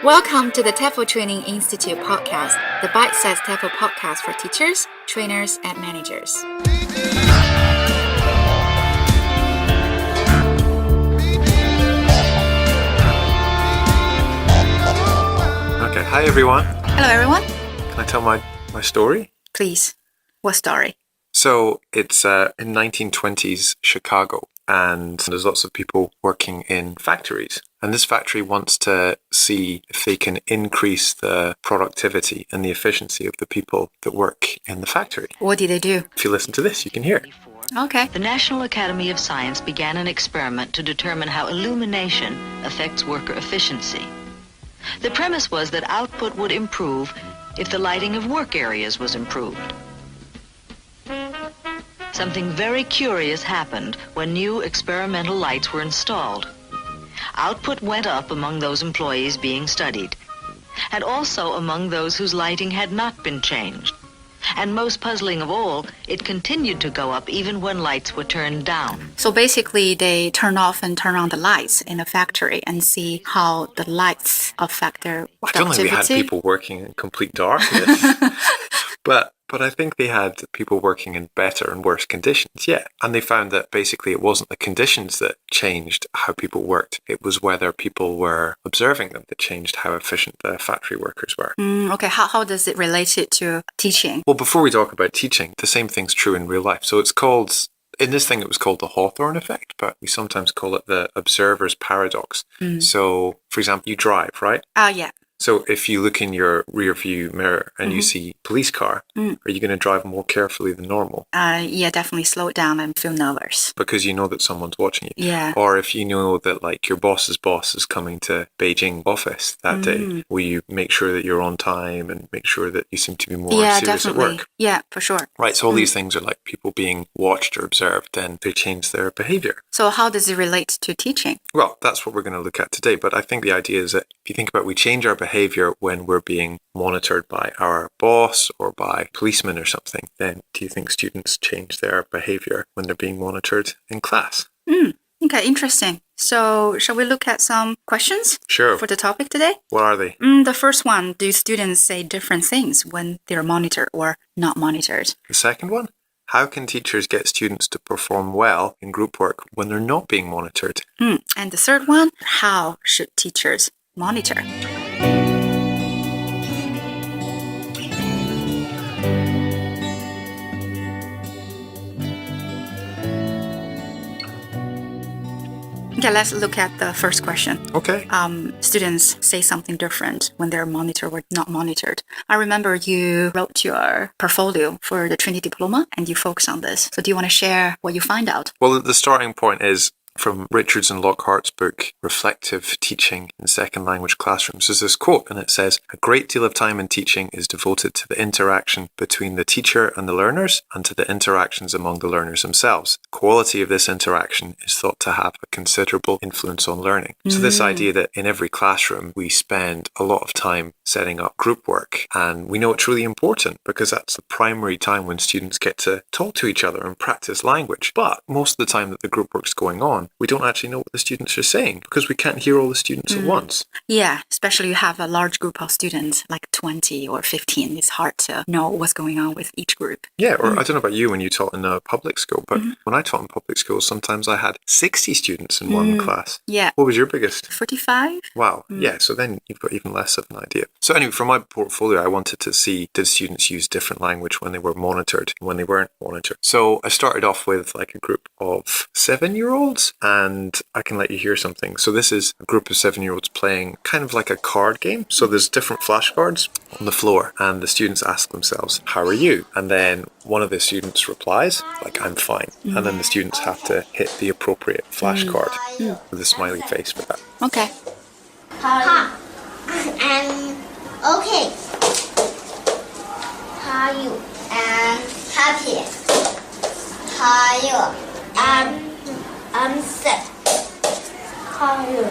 Welcome to the TEFL Training Institute podcast, the bite-sized TEFL podcast for teachers, trainers, and managers. Okay, hi everyone. Hello everyone. Can I tell my story? Please. What story? So it's in 1920s Chicago, and there's lots of people working in factories. And this factory wants to see if they can increase the productivity and the efficiency of the people that work in the factory. What did they do? If you listen to this, you can hear it. Okay. The National Academy of Science began an experiment to determine how illumination affects worker efficiency. The premise was that output would improve if the lighting of work areas was improved. Something very curious happened when new experimental lights were installed. Output went up among those employees being studied, and also among those whose lighting had not been changed. And most puzzling of all, it continued to go up even when lights were turned down. So basically, they turn off and turn on the lights in a factory and see how the lights affect their I don't think they had people working in complete darkness. But I think they had people working in better and worse conditions, yeah. And they found that basically it wasn't the conditions that changed how people worked. It was whether people were observing them that changed how efficient the factory workers were. Okay, how does it relate it to teaching? Well, before we talk about teaching, the same thing's true in real life. So it's called, in this thing it was called the Hawthorne Effect, but we sometimes call it the observer's paradox. So, for example, you drive, right? Yeah. So if you look in your rear view mirror and you see a police car, are you going to drive more carefully than normal? Yeah, definitely slow it down and feel nervous. Because you know that someone's watching you. Yeah. Or if you know that like your boss's boss is coming to Beijing office that day, will you make sure that you're on time and make sure that you seem to be more serious definitely. at work? Yeah, for sure. Right, so all these things are like people being watched or observed, then they change their behavior. So how does it relate to teaching? Well, that's what we're going to look at today. But I think the idea is that if you think about it, we change our behavior when we're being monitored by our boss or by policemen or something, then do you think students change their behavior when they're being monitored in class? Okay, interesting. So shall we look at some questions? Sure. For the topic today? What are they? The first one, do students say different things when they're monitored or not monitored? The second one? How can teachers get students to perform well in group work when they're not being monitored? And the third one, how should teachers monitor? Okay, let's look at the first question. Okay. Students say something different when they're monitored or not monitored. I remember you wrote your portfolio for the Trinity Diploma and you focus on this. So do you want to share what you find out? Well, the starting point is from Richards and Lockhart's book, Reflective Teaching in Second Language Classrooms. There's this quote, and it says, "A great deal of time in teaching is devoted to the interaction between the teacher and the learners and to the interactions among the learners themselves. The quality of this interaction is thought to have a considerable influence on learning." So this idea that in every classroom, we spend a lot of time setting up group work, and we know it's really important because that's the primary time when students get to talk to each other and practice language. But most of the time that the group work's going on, we don't actually know what the students are saying because we can't hear all the students at once. Yeah, especially you have a large group of students, like 20 or 15. It's hard to know what's going on with each group. Yeah, or I don't know about you when you taught in a public school, but when I taught in public schools, sometimes I had 60 students in one class. Yeah. What was your biggest? 45? Wow. Yeah, so then you've got even less of an idea. So anyway, for my portfolio, I wanted to see, did students use different language when they were monitored and when they weren't monitored? So I started off with like a group of 7-year-olds, and I can let you hear something. So this is a group of 7-year-olds playing kind of like a card game. So there's different flashcards on the floor, and the students ask themselves, "How are you?" And then one of the students replies, like, "I'm fine." And then the students have to hit the appropriate flashcard with a smiley face for that. Okay. Hi. I'm okay. How are you? I'm happy. How are you? I'm sick. How are you?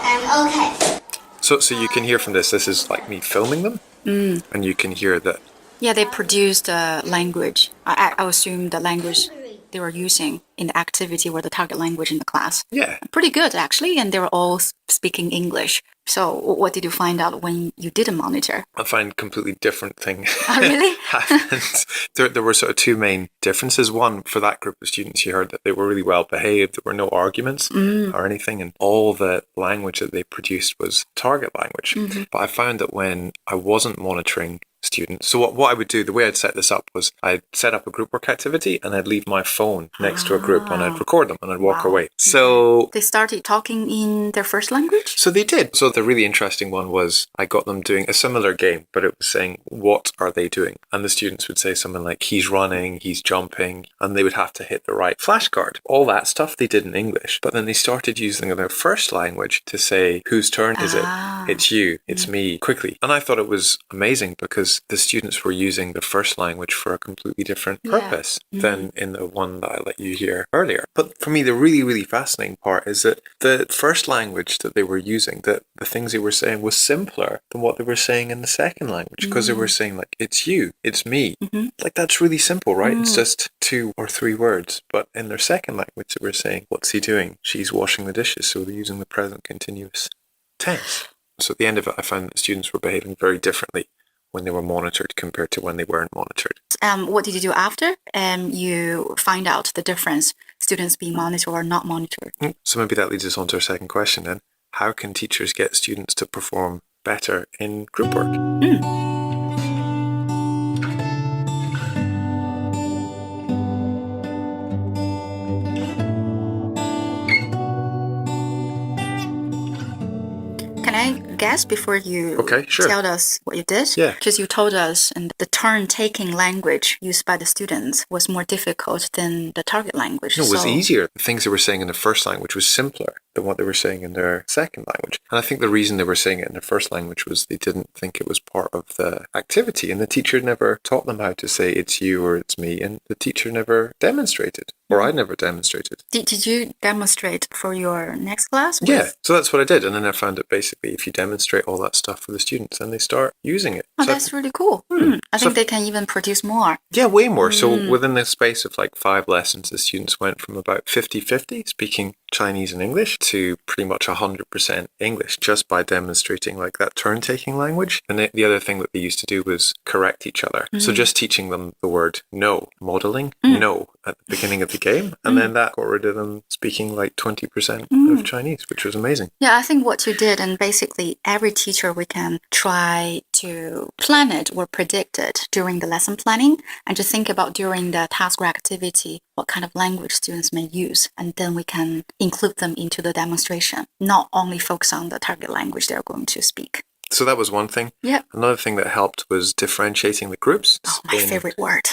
I'm okay. So you can hear from this is like me filming them, and you can hear that. Yeah, they produced a language. I assume the language they were using in the activity or the target language in the class. Yeah. Pretty good, actually, and they were all speaking English. So what did you find out when you did a monitor? I find completely different thing Oh, really? happened. There were sort of two main differences. One, for that group of students, you heard that they were really well behaved. There were no arguments or anything, and all the language that they produced was target language. But I found that when I wasn't monitoring students, so what I would do, the way I'd set this up was I'd set up a group work activity and I'd leave my phone next to a group and I'd record them and I'd walk away. So they started talking in their first language? So they did. So the really interesting one was I got them doing a similar game, but it was saying, what are they doing? And the students would say something like, he's running, he's jumping, and they would have to hit the right flashcard. All that stuff they did in English, but then they started using their first language to say, whose turn is it? It's you, it's me, quickly. And I thought it was amazing because the students were using the first language for a completely different purpose than in the one that I let you hear earlier. But for me, the really, really fascinating part is that the first language that they were using, the things they were saying was simpler than what they were saying in the second language, because they were saying like, it's you, it's me. Like, that's really simple, right? It's just 2 or 3 words. But in their second language, they were saying, what's he doing? She's washing the dishes. So they're using the present continuous tense. So at the end of it, I found that students were behaving very differently when they were monitored compared to when they weren't monitored. What did you do after you find out the difference, students being monitored or not monitored? So maybe that leads us on to our second question then. How can teachers get students to perform better in group work? Can I guess before you tell us what you did? Yeah. Because you told us and the turn-taking language used by the students was more difficult than the target language. No, it was easier. The things they were saying in the first language was simpler than what they were saying in their second language. And I think the reason they were saying it in their first language was they didn't think it was part of the activity. And the teacher never taught them how to say it's you or it's me. And the teacher never demonstrated, or I never demonstrated. Did you demonstrate for your next class? Yeah, so that's what I did. And then I found that basically if you demonstrate all that stuff for the students, then they start using it. Oh, so that's really cool. I think they can even produce more. Yeah, way more. So within the space of like 5 lessons, the students went from about 50-50 speaking Chinese and English to pretty much 100% English just by demonstrating like that turn-taking language. And the other thing that they used to do was correct each other. So just teaching them the word no, modeling no at the beginning of the game. And then that got rid of them speaking like 20% of Chinese, which was amazing. Yeah, I think what you did, and basically every teacher, we can try to plan it or predict it during the lesson planning and just think about during the task or activity what kind of language students may use, and then we can include them into the demonstration, not only focus on the target language they're going to speak. So that was one thing. Yeah. Another thing that helped was differentiating the groups. Oh, my favorite word.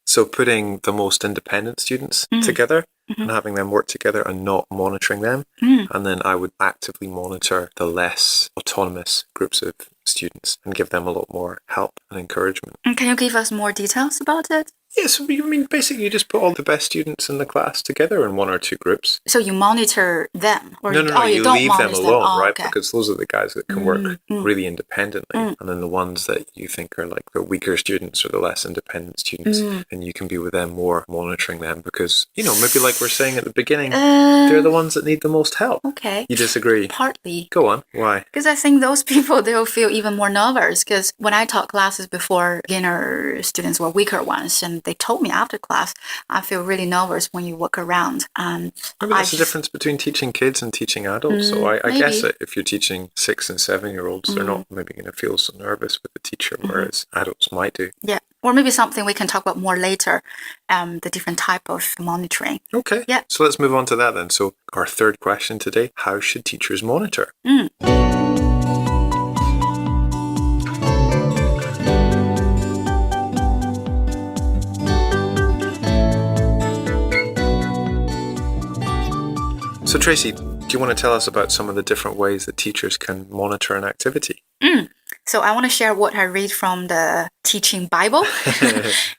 So putting the most independent students together and having them work together and not monitoring them. And then I would actively monitor the less autonomous groups of students and give them a lot more help and encouragement. And can you give us more details about it? Yes, I mean, basically you just put all the best students in the class together in 1 or 2 groups. So you monitor them? Or No, you you don't leave them monitor alone, Oh, right? okay. Because those are the guys that can work really independently. And then the ones that you think are like the weaker students or the less independent students, and you can be with them more, monitoring them because, you know, maybe like we're saying at the beginning, they're the ones that need the most help. Okay. You disagree? Partly. Go on. Why? Because I think those people, they'll feel even more nervous because when I taught classes before, beginner students were weaker ones, and they told me after class, I feel really nervous when you walk around. And maybe that's the difference between teaching kids and teaching adults. So I guess that if you're teaching 6 and 7-year-olds, they're not maybe going to feel so nervous with the teacher, whereas adults might do. Yeah. Or maybe something we can talk about more later, the different type of monitoring. Okay. Yeah. So let's move on to that then. So our third question today, how should teachers monitor? So Tracy, do you want to tell us about some of the different ways that teachers can monitor an activity? So I want to share what I read from the Teaching Bible,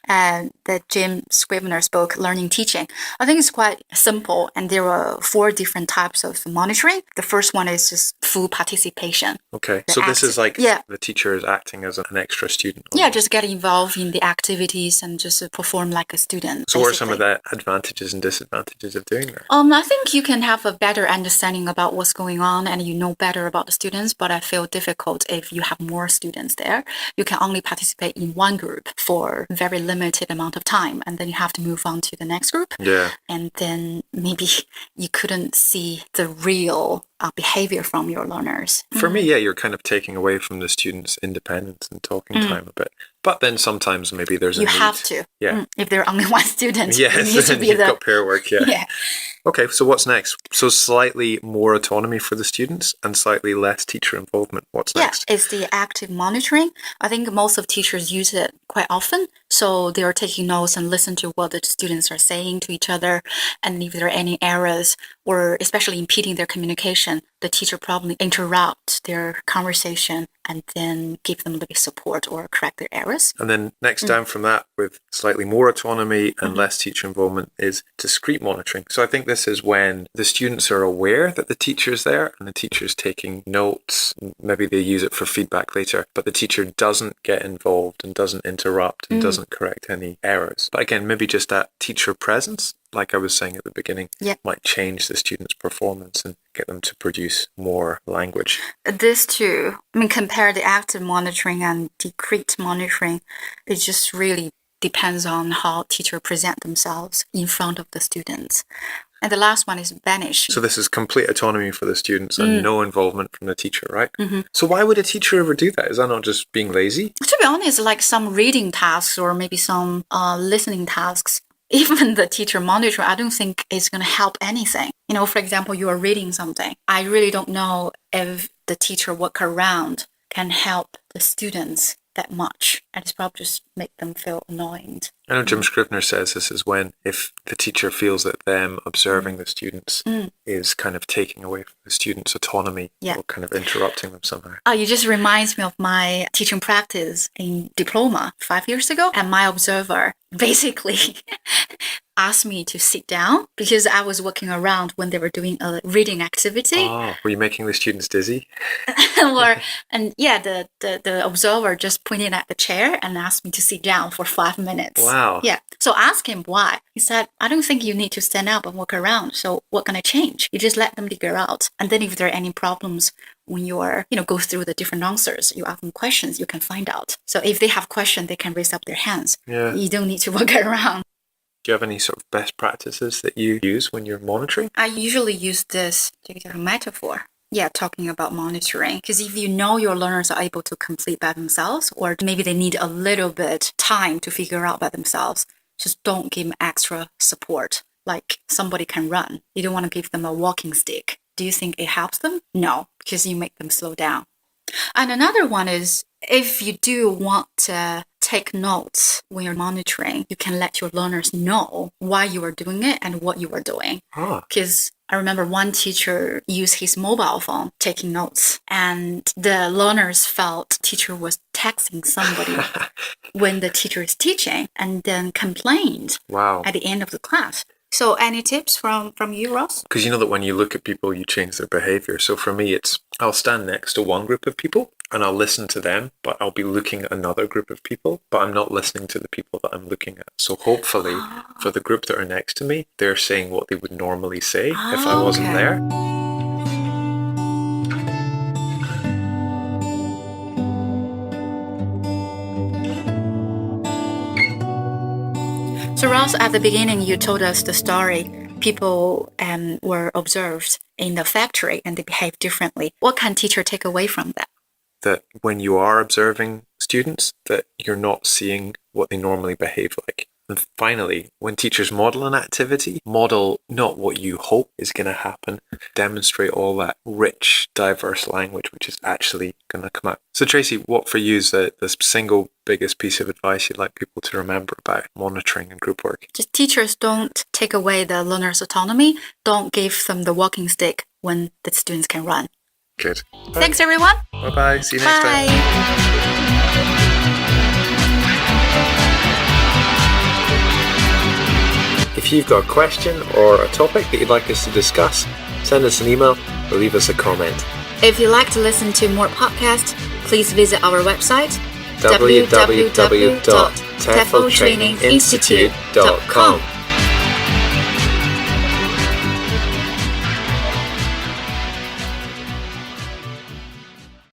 the Jim Scrivener's book, Learning Teaching. I think it's quite simple, and there are 4 different types of monitoring. The first one is just full participation. Okay, so this is like the teacher is acting as an extra student. Yeah, just get involved in the activities and just perform like a student. So what are some of the advantages and disadvantages of doing that? I think you can have a better understanding about what's going on and you know better about the students, but I feel difficult if you have more students there. You can only participate in one group for a very limited amount of time, and then you have to move on to the next group. Yeah. And then maybe you couldn't see the real behavior from your learners. For me, yeah, you're kind of taking away from the students' independence and talking time a bit. But then sometimes maybe there's a need. You have to. Yeah. If there are only one student, yes, you need to be you've got pair work, yeah. Okay, so what's next? So slightly more autonomy for the students and slightly less teacher involvement. What's next? Yeah, it's the active monitoring. I think most of teachers use it quite often. So they are taking notes and listen to what the students are saying to each other. And if there are any errors or especially impeding their communication, the teacher probably interrupt their conversation and then give them a little bit of support or correct their errors. And then next down from that, with slightly more autonomy and less teacher involvement, is discreet monitoring. So I think this is when the students are aware that the teacher's there and the teacher's taking notes. Maybe they use it for feedback later, but the teacher doesn't get involved and doesn't interrupt and doesn't correct any errors. But again, maybe just that teacher presence, like I was saying at the beginning, might change the students' performance and get them to produce more language. This too, compare the active monitoring and discreet monitoring, it just really depends on how teachers present themselves in front of the students. And the last one is banish. So this is complete autonomy for the students and no involvement from the teacher, right? So why would a teacher ever do that? Is that not just being lazy? To be honest, like some reading tasks or maybe some listening tasks, even the teacher monitor, I don't think it's going to help anything. For example, you are reading something. I really don't know if the teacher work around can help the students that much. And it's probably just make them feel annoyed. I know Jim Scrivener says this is when if the teacher feels that them observing the students is kind of taking away from the students' autonomy or kind of interrupting them somehow. You just reminds me of my teaching practice in diploma 5 years ago. And my observer basically asked me to sit down because I was walking around when they were doing a reading activity. Oh, were you making the students dizzy? The observer just pointed at the chair and asked me to sit down for 5 minutes. Wow. Yeah. So ask him why. He said, I don't think you need to stand up and walk around. So what gonna change? You just let them figure out. And then if there are any problems when you are, go through the different answers, you ask them questions, you can find out. So if they have questions, they can raise up their hands. Yeah. You don't need to walk around. Do you have any sort of best practices that you use when you're monitoring? I usually use this metaphor. Yeah, talking about monitoring. Because if you know your learners are able to complete by themselves, or maybe they need a little bit time to figure out by themselves, just don't give them extra support. Like somebody can run. You don't want to give them a walking stick. Do you think it helps them? No, because you make them slow down. And another one is if you do want to take notes when you're monitoring, you can let your learners know why you are doing it and what you are doing. Because I remember one teacher used his mobile phone taking notes, and the learners felt teacher was texting somebody when the teacher is teaching, and then complained at the end of the class. So any tips from you, Ross? Because you know that when you look at people, you change their behavior. So for me, I'll stand next to one group of people and I'll listen to them, but I'll be looking at another group of people, but I'm not listening to the people that I'm looking at. So hopefully for the group that are next to me, they're saying what they would normally say if I wasn't there. So Ross, at the beginning, you told us the story. People were observed in the factory and they behave differently. What can teacher take away from that? That when you are observing students, that you're not seeing what they normally behave like. And finally, when teachers model an activity, model not what you hope is going to happen, demonstrate all that rich, diverse language which is actually going to come out. So Tracy, what for you is the single biggest piece of advice you'd like people to remember about monitoring and group work? Just teachers don't take away the learner's autonomy. Don't give them the walking stick when the students can run. Good. Thanks, everyone. Bye-bye. See you next time. Bye. If you've got a question or a topic that you'd like us to discuss, send us an email or leave us a comment. If you'd like to listen to more podcasts, please visit our website www.tefltraininginstitute.com